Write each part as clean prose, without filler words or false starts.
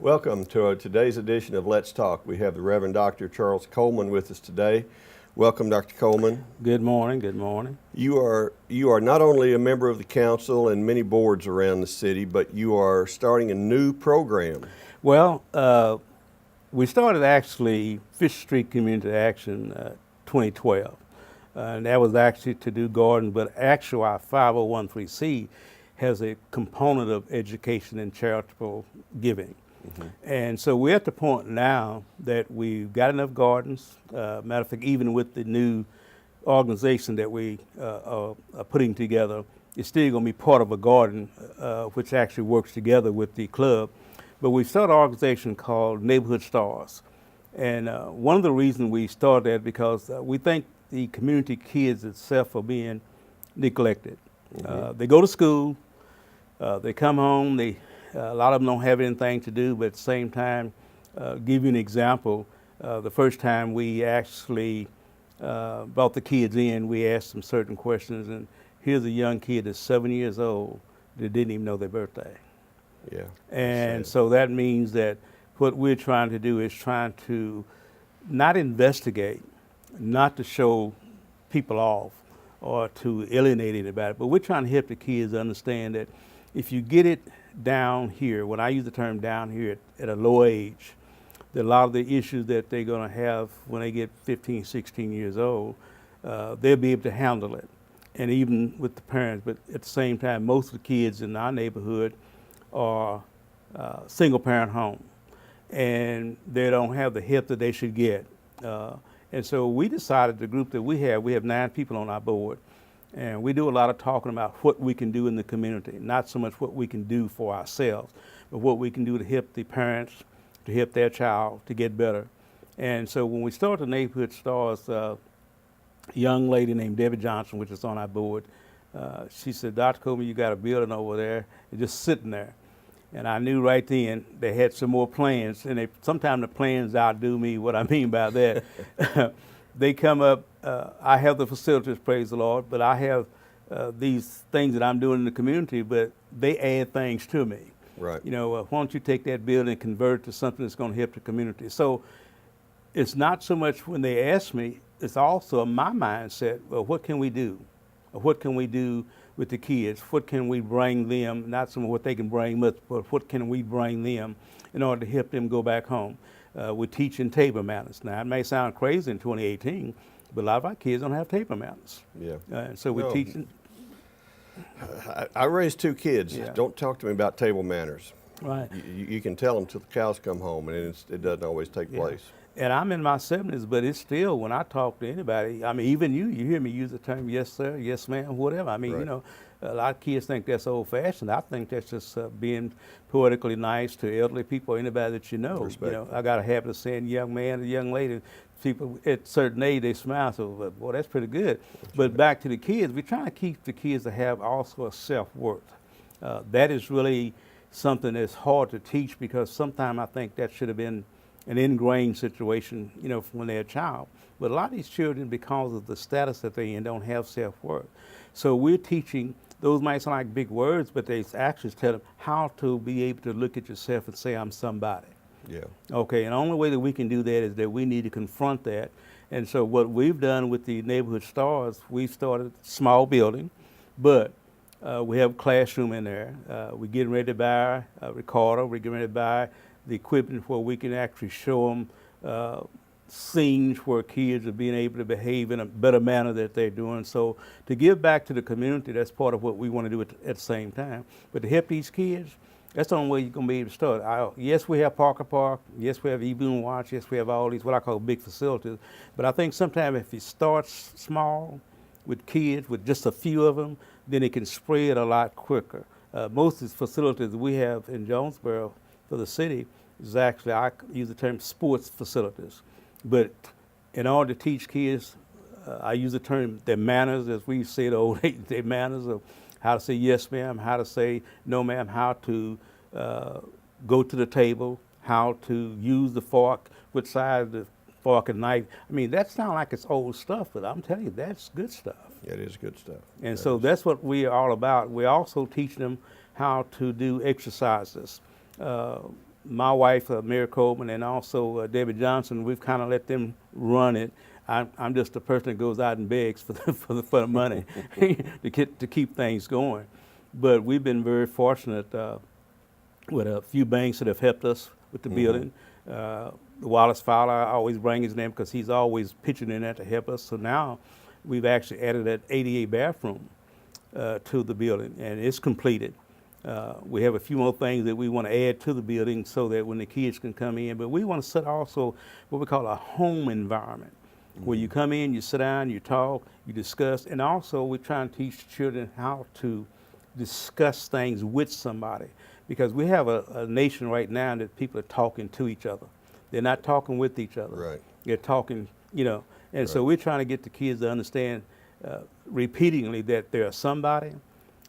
Welcome to today's edition of Let's Talk. We have the Reverend Dr. Charles Coleman with us today. Welcome, Dr. Coleman. Good morning, good morning. You are not only a member of the council and many boards around the city, but you are starting a new program. Well, we started actually Fish Street Community Action 2012. And that was actually to do garden, but actually our 501(c) has a component of education and charitable giving. And so we're at the point now that we've got enough gardens. Matter of fact, even with the new organization that we are putting together, it's still going to be part of a garden, which actually works together with the club. But we started an organization called Neighborhood Stars. And one of the reasons we started that because we think the community kids itself are being neglected. They go to school, they come home, a lot of them don't have anything to do, but at the same time, give you an example, the first time we actually brought the kids in, we asked them certain questions, and here's a young kid that's 7 years old that didn't even know their birthday. Yeah. And so that means that what we're trying to do is trying to not investigate, not to show people off or to alienate anybody, but we're trying to help the kids understand that if you get it down here, when I use the term down here at a low age, that a lot of the issues that they're going to have when they get 15, 16 years old, they'll be able to handle it. And even with the parents, but at the same time, most of the kids in our neighborhood are single parent home, and they don't have the help that they should get. And so we decided, the group that we have 9 people on our board, and we do a lot of talking about what we can do in the community, not so much what we can do for ourselves, but what we can do to help the parents, to help their child to get better. And so when we started the Neighborhood Stars, a young lady named Debbie Johnson, which is on our board, she said, Dr. Coleman, you got a building over there, and just sitting there. And I knew right then they had some more plans, and sometimes the plans outdo me. What I mean by that, they come up, I have the facilities, praise the Lord, but I have these things that I'm doing in the community, but they add things to me. Right. You know, why don't you take that building and convert it to something that's going to help the community? So it's not so much when they ask me, it's also my mindset, well, what can we do? Or what can we do with the kids? What can we bring them, not so much what they can bring us, but what can we bring them in order to help them go back home? We're teaching table manners. Now, it may sound crazy in 2018, but a lot of our kids don't have table manners. Yeah. So we're teaching. I raised 2 kids. Yeah. Don't talk to me about table manners. Right. You can tell them till the cows come home, and it doesn't always take place. And I'm in my 70s, but it's still, when I talk to anybody, I mean, even you hear me use the term, yes, sir, yes, ma'am, whatever. I mean, Right. you know, a lot of kids think that's old-fashioned. I think that's just being poetically nice to elderly people or anybody that you know. You know, I got a habit of saying young man or young lady. People at a certain age, they smile, so, boy, that's pretty good. But back to the kids, we're trying to keep the kids to have also a self-worth. That is really something that's hard to teach, because sometimes I think that should have been an ingrained situation, you know, when they're a child. But a lot of these children, because of the status that they're in, don't have self-worth. So we're teaching, those might sound like big words, but they actually tell them how to be able to look at yourself and say, I'm somebody. Yeah. Okay, and the only way that we can do that is that we need to confront that. And so what we've done with the Neighborhood Stars, we've started a small building, but we have a classroom in there. We're getting ready to buy a recorder. We're getting ready to buy the equipment where we can actually show them scenes where kids are being able to behave in a better manner that they're doing. So to give back to the community, that's part of what we want to do at the same time. But to help these kids, that's the only way you're going to be able to start. Yes, we have Parker Park. Yes, we have E-Boone Watch. Yes, we have all these what I call big facilities. But I think sometimes if you start small with kids, with just a few of them, then it can spread a lot quicker. Most of the facilities we have in Jonesboro for the city is actually, I use the term sports facilities. But in order to teach kids, I use the term their manners, as we say the old age, their manners of how to say yes, ma'am, how to say no, ma'am, how to go to the table, how to use the fork, which side the fork and knife. I mean, that sounds like it's old stuff, but I'm telling you, that's good stuff. Yeah, it is good stuff. And so that's what we are all about. We also teach them how to do exercises. my wife, Mary Coleman, and also Debbie Johnson, we've kind of let them run it. I'm just the person that goes out and begs for the money to keep things going. But we've been very fortunate with a few banks that have helped us with the building. Wallace Fowler, I always bring his name because he's always pitching in that to help us. So now we've actually added that ADA bathroom to the building, and it's completed. We have a few more things that we want to add to the building so that when the kids can come in, but we want to set also what we call a home environment, where you come in, you sit down, you talk, you discuss, and also we're trying to teach children how to discuss things with somebody, because we have a nation right now that people are talking to each other. They're not talking with each other. Right. They're talking, and so we're trying to get the kids to understand repeatedly that they're somebody,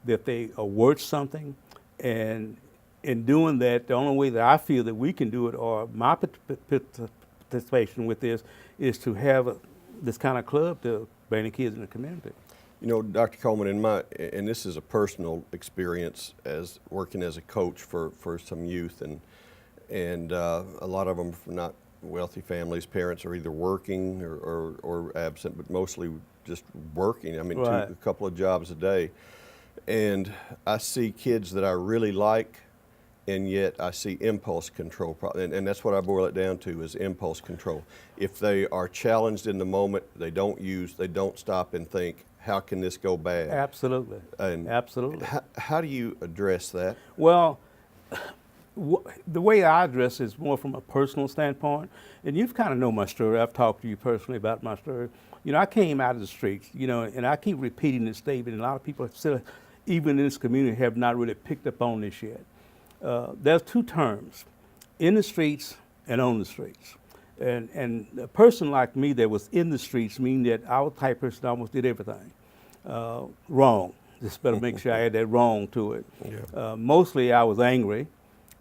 that they are worth something, and in doing that, the only way that I feel that we can do it, or my participation with this, is to have this kind of club to bring the kids in the community. You know, Dr. Coleman, and this is a personal experience as working as a coach for some youth, and a lot of them from not wealthy families. Parents are either working or absent, but mostly just working. I mean, Right. a couple of jobs a day. And I see kids that I really like, and yet I see impulse control, and that's what I boil it down to, is impulse control. If they are challenged in the moment, they don't stop and think, how can this go bad? Absolutely. And Absolutely. How do you address that? Well, the way I address it is more from a personal standpoint, and you've kind of know my story. I've talked to you personally about my story. I came out of the streets, and I keep repeating this statement, and a lot of people still, even in this community, have not really picked up on this yet. There's two terms, in the streets and on the streets. And a person like me that was in the streets mean that I was the type of person that almost did everything wrong. Just better make sure I add that wrong to it. Yeah. Mostly I was angry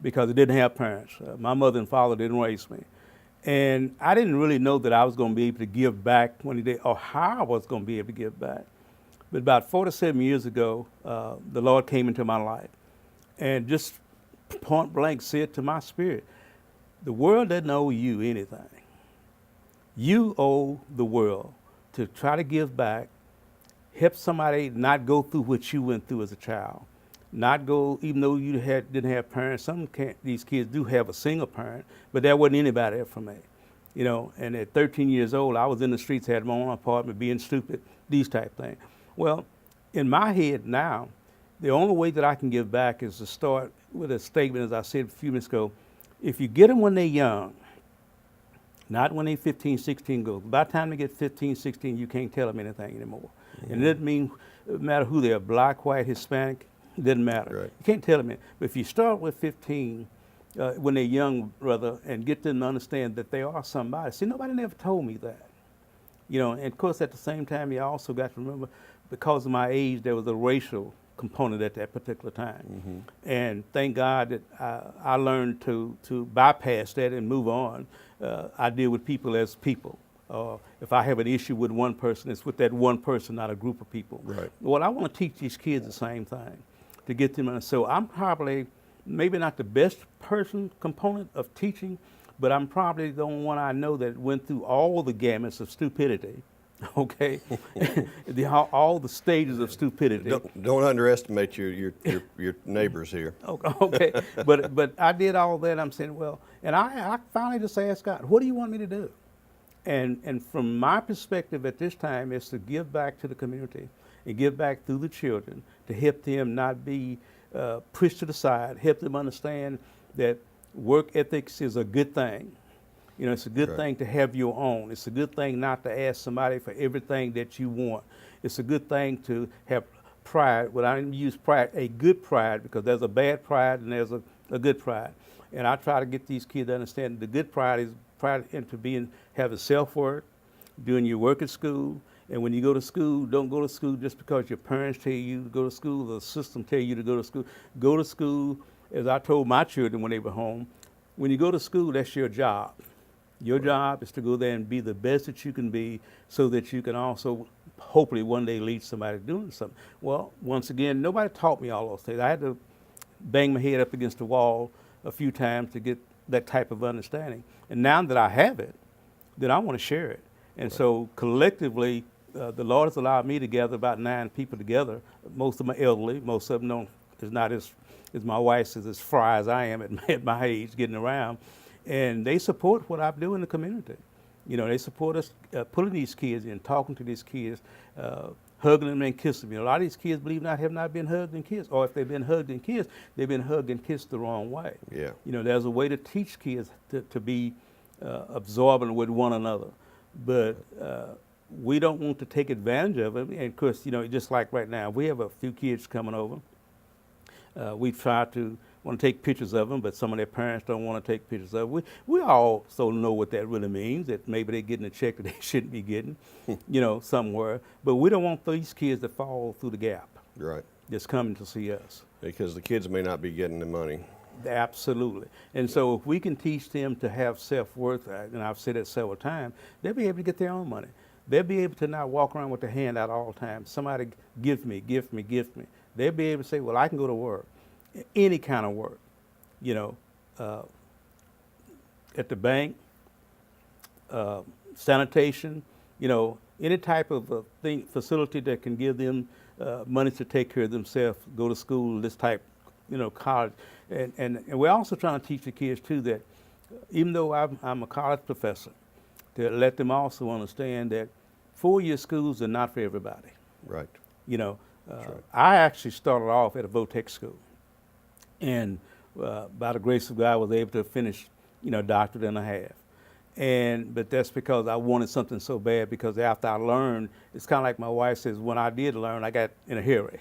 because I didn't have parents. My mother and father didn't raise me. And I didn't really know that I was going to be able to give back when he did, or how I was going to be able to give back. But about 47 years ago, the Lord came into my life and just point blank said to my spirit, the world doesn't owe you anything. You owe the world to try to give back, help somebody not go through what you went through as a child. Not go, even though you didn't have parents, these kids do have a single parent, but there wasn't anybody there for me. And at 13 years old, I was in the streets, had my own apartment, being stupid, these type things. Well, in my head now, the only way that I can give back is to start with a statement, as I said a few minutes ago. If you get them when they're young, not when they're 15, 16 goes. By the time they get 15, 16, you can't tell them anything anymore. And it doesn't matter who they are, black, white, Hispanic, it doesn't matter. Right. You can't tell them it. But if you start with 15, when they're young, brother, and get them to understand that they are somebody. See, nobody never told me that. And of course, at the same time, you also got to remember, because of my age, there was a racial component at that particular time. And thank God that I learned to bypass that and move on. I deal with people as people. If I have an issue with one person, it's with that one person, not a group of people. Right. Well, I want to teach these kids the same thing, to get them. So I'm probably maybe not the best component of teaching, but I'm probably the only one I know that went through all the gamuts of stupidity. Okay, all the stages of stupidity. Don't underestimate your neighbors here. Okay, but I did all that. I'm saying, well, and I finally just asked God, what do you want me to do? And from my perspective at this time is to give back to the community and give back through the children, to help them not be pushed to the side, help them understand that work ethics is a good thing. It's a good Right. thing to have your own. It's a good thing not to ask somebody for everything that you want. It's a good thing to have pride. Well, I didn't use pride, a good pride, because there's a bad pride and there's a good pride. And I try to get these kids to understand the good pride is pride into having self-worth, doing your work at school. And when you go to school, don't go to school just because your parents tell you to go to school, or the system tell you to go to school. Go to school, as I told my children when they were home, when you go to school, that's your job. Your job is to go there and be the best that you can be, so that you can also hopefully one day lead somebody doing something. Well, once again, nobody taught me all those things. I had to bang my head up against the wall a few times to get that type of understanding. And now that I have it, then I want to share it. And so collectively, the Lord has allowed me to gather about 9 people together. Most of them are elderly. Most of them don't, is not as my wife is as fry as I am at my age, getting around. And they support what I do in the community. You know, they support us pulling these kids in, talking to these kids, hugging them and kissing them. You know, a lot of these kids, believe it or not, have not been hugged and kissed. Or if they've been hugged and kissed, they've been hugged and kissed the wrong way. Yeah. You know, there's a way to teach kids to be absorbent with one another. But we don't want to take advantage of them. And of course, you know, just like right now, we have a few kids coming over. We try to want to take pictures of them, but some of their parents don't want to take pictures of them. We also know what that really means, that maybe they're getting a check that they shouldn't be getting, you know, somewhere. But we don't want these kids to fall through the gap. Right. That's coming to see us. Because the kids may not be getting the money. Absolutely. And so if we can teach them to have self-worth, and I've said it several times, they'll be able to get their own money. They'll be able to not walk around with their hand out all the time. Somebody give me, give me, give me. They'll be able to say, well, I can go to work, any kind of work, you know, at the bank, sanitation, you know, any type of facility that can give them money to take care of themselves, go to school, this type, you know, college. And we're also trying to teach the kids, too, that even though I'm a college professor, to let them also understand that 4-year schools are not for everybody. Right. You know, Right. I actually started off at a Votech school. And by the grace of God, I was able to finish, you know, a doctorate and a half. But that's because I wanted something so bad, because after I learned, it's kind of like my wife says, when I did learn, I got in a hurry.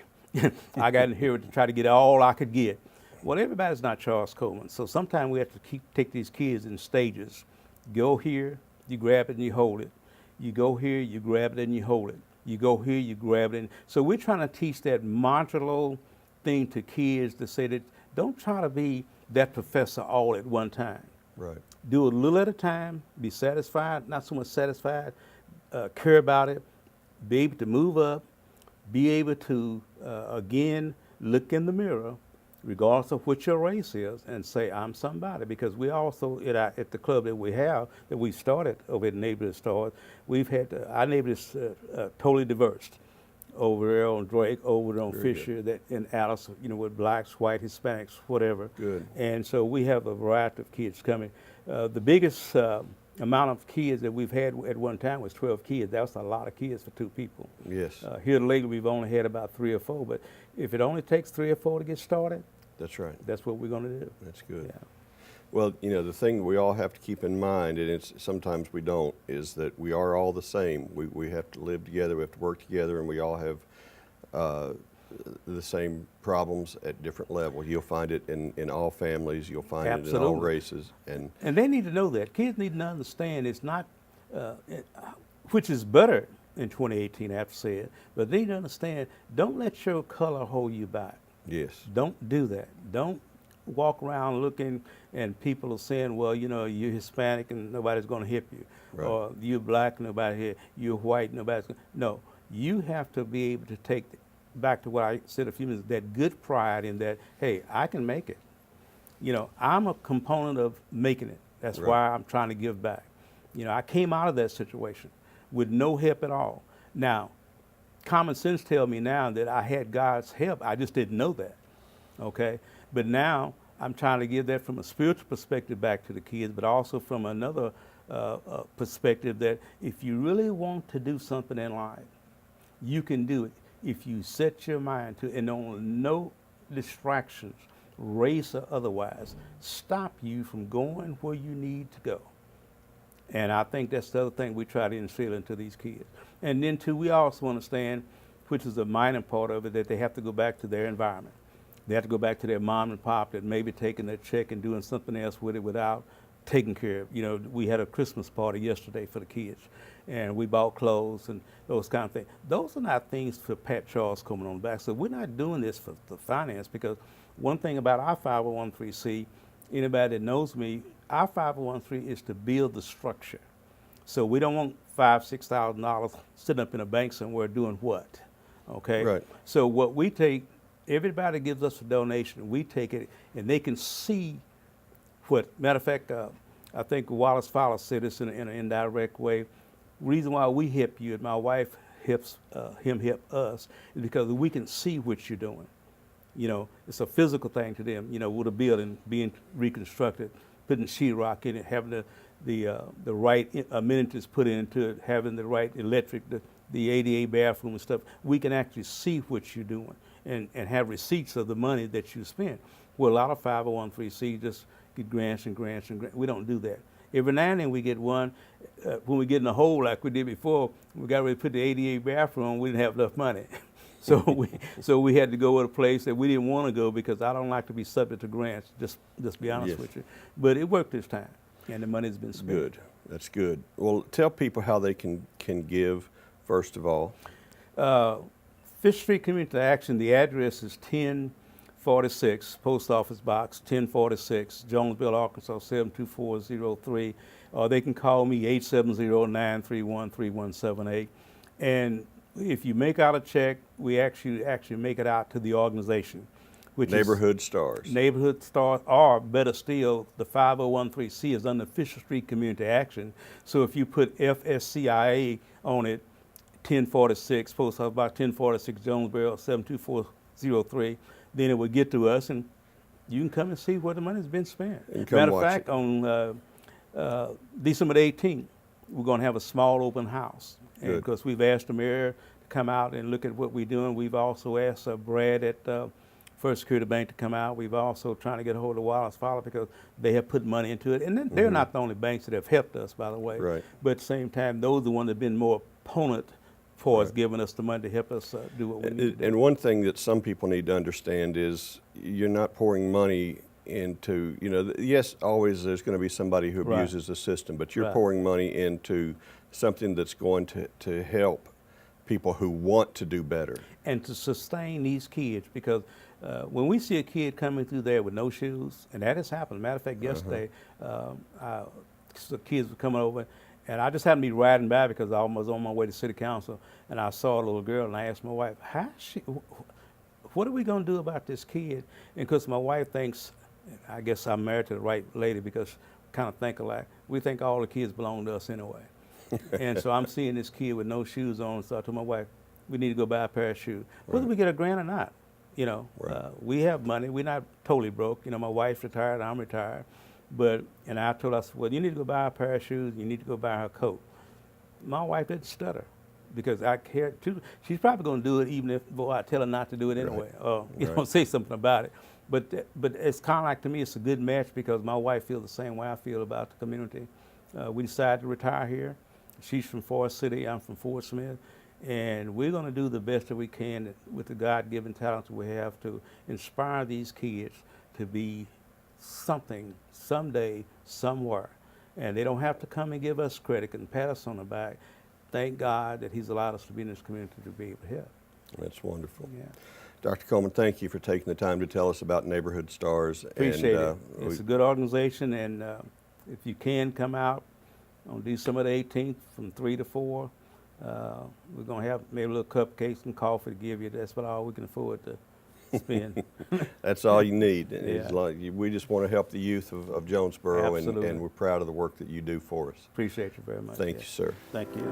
I got in a hurry to try to get all I could get. Well, everybody's not Charles Coleman. So sometimes we have to take these kids in stages. Go here, you grab it and you hold it. You go here, you grab it and you hold it. You go here, you grab it. And so we're trying to teach that modular thing to kids to say that don't try to be that professor all at one time. Right. Do it a little at a time, be satisfied, not so much satisfied, care about it, be able to move up, be able to, again, look in the mirror, regardless of what your race is, and say, I'm somebody. Because we also, at the club that we started over at Neighborhood Stores, we've had, our neighborhood is totally diverse. Over there on Drake, over there on Very Fisher, that in Alice, you know, with blacks, white, Hispanics, whatever. Good. And so we have a variety of kids coming. The biggest amount of kids that we've had at one time was 12 kids. That was a lot of kids for 2 people. Yes. Here lately, we've only had about 3 or 4. But if it only takes 3 or 4 to get started, That's right. that's what we're going to do. That's good. Yeah. Well, you know, the thing we all have to keep in mind, and it's sometimes we don't, is that we are all the same. We have to live together, we have to work together, and we all have the same problems at different levels. You'll find it in all families. You'll find it in all Absolutely. races. And they need to know that. Kids need to understand it's not, which is better in 2018, I have to say it, but they need to understand, don't let your color hold you back. yes. Don't do that. Don't walk around looking and people are saying, well, you know, you're Hispanic and nobody's going to hip you. Right. Or you're black, nobody here. You're white, nobody's going to. No, you have to be able to take, back to what I said a few minutes, that good pride in that, hey, I can make it. You know, I'm a component of making it. That's Right. why I'm trying to give back. You know, I came out of that situation with no help at all. Now, common sense tells me now that I had God's help. I just didn't know that, okay? But now I'm trying to give that from a spiritual perspective back to the kids, but also from another perspective that if you really want to do something in life, you can do it if you set your mind to it, and don't no distractions, race or otherwise, stop you from going where you need to go. And I think that's the other thing we try to instill into these kids. And then, too, we also understand, which is a minor part of it, that they have to go back to their environment. They have to go back to their mom and pop that may be taking their check and doing something else with it without taking care of. You know, we had a Christmas party yesterday for the kids, and we bought clothes and those kind of things. Those are not things for Pat Charles coming on back. So we're not doing this for the finance, because one thing about our 501(c), anybody that knows me, our 501(c) is to build the structure. So we don't want $5,000, $6,000 sitting up in a bank somewhere doing what, okay? Right. So what we take, everybody gives us a donation, we take it, and they can see Matter of fact, I think Wallace Fowler said this in an indirect way. Reason why we hip you and my wife hips him hip us is because we can see what you're doing. You know, it's a physical thing to them. You know, with a building being reconstructed, putting sheetrock in it, having the right amenities put into it, having the right electric, the ADA bathroom and stuff. We can actually see what you're doing and have receipts of the money that you spend. Well, a lot of 501(c)(3) just get grants and grants and grants. We don't do that. Every now and then we get one. When we get in a hole like we did before, we got ready to put the ADA bathroom. We didn't have enough money. So we had to go to a place that we didn't want to go because I don't like to be subject to grants. Just be honest Yes. with you. But it worked this time, and the money's been spent. Good. That's good. Well, tell people how they can give, first of all. Fish Street Community Action, the address is 1046, Post Office Box 1046, Jonesboro, Arkansas 72403. Or they can call me 870-931-3178. And if you make out a check, we actually make it out to the organization, which Neighborhood Stars. Neighborhood Stars, or better still, the 501(c) is under Fisher Street Community Action. So if you put FSCIA on it, 1046, Post Office Box 1046, Jonesboro 72403, then it will get to us, and you can come and see where the money's been spent. And come Matter of watch fact, it. on December the 18th, we're going to have a small open house. And Good. because we've asked the mayor to come out and look at what we're doing. We've also asked Brad at First Security Bank to come out. We've also trying to get a hold of Wallace Fowler because they have put money into it. And then they're not the only banks that have helped us, by the way. Right. But at the same time, those are the ones that have been more opponent for us, Right. giving us the money to help us do what we need to do. And one thing that some people need to understand is you're not pouring money into, yes, always there's going to be somebody who Right. abuses the system, but you're Right. pouring money into something that's going to help people who want to do better. And to sustain these kids, because when we see a kid coming through there with no shoes, and that has happened. Matter of fact, yesterday, the kids were coming over, and I just happened to be riding by because I was on my way to city council, and I saw a little girl, and I asked my wife, what are we going to do about this kid? And because my wife thinks, I guess I'm married to the right lady because we kind of think alike. We think all the kids belong to us anyway. And so I'm seeing this kid with no shoes on, so I told my wife, we need to go buy a pair of shoes. Whether we get a grant or not, Right. we have money. We're not totally broke. My wife's retired, I'm retired. And I told her, I said, well, you need to go buy a pair of shoes, you need to go buy her a coat. My wife didn't stutter because I care too. She's probably going to do it even if I tell her not to do it anyway, or Right. say something about it. But it's kind of like, to me, it's a good match because my wife feels the same way I feel about the community. We decided to retire here. She's from Forest City, I'm from Fort Smith, and we're going to do the best that we can with the God-given talents we have to inspire these kids to be something someday, somewhere. And they don't have to come and give us credit and pat us on the back. Thank God that He's allowed us to be in this community to be able to help. That's wonderful. Yeah. Dr. Coleman, thank you for taking the time to tell us about Neighborhood Stars. Appreciate it. And, It's a good organization, and if you can come out on December the 18th from 3 to 4, we're going to have maybe a little cupcakes and coffee to give you. That's about all we can afford to spend. That's all you need. Yeah. We just want to help the youth of Jonesboro, Absolutely. and we're proud of the work that you do for us. Appreciate you very much. Thank Yeah. you, sir. Thank you.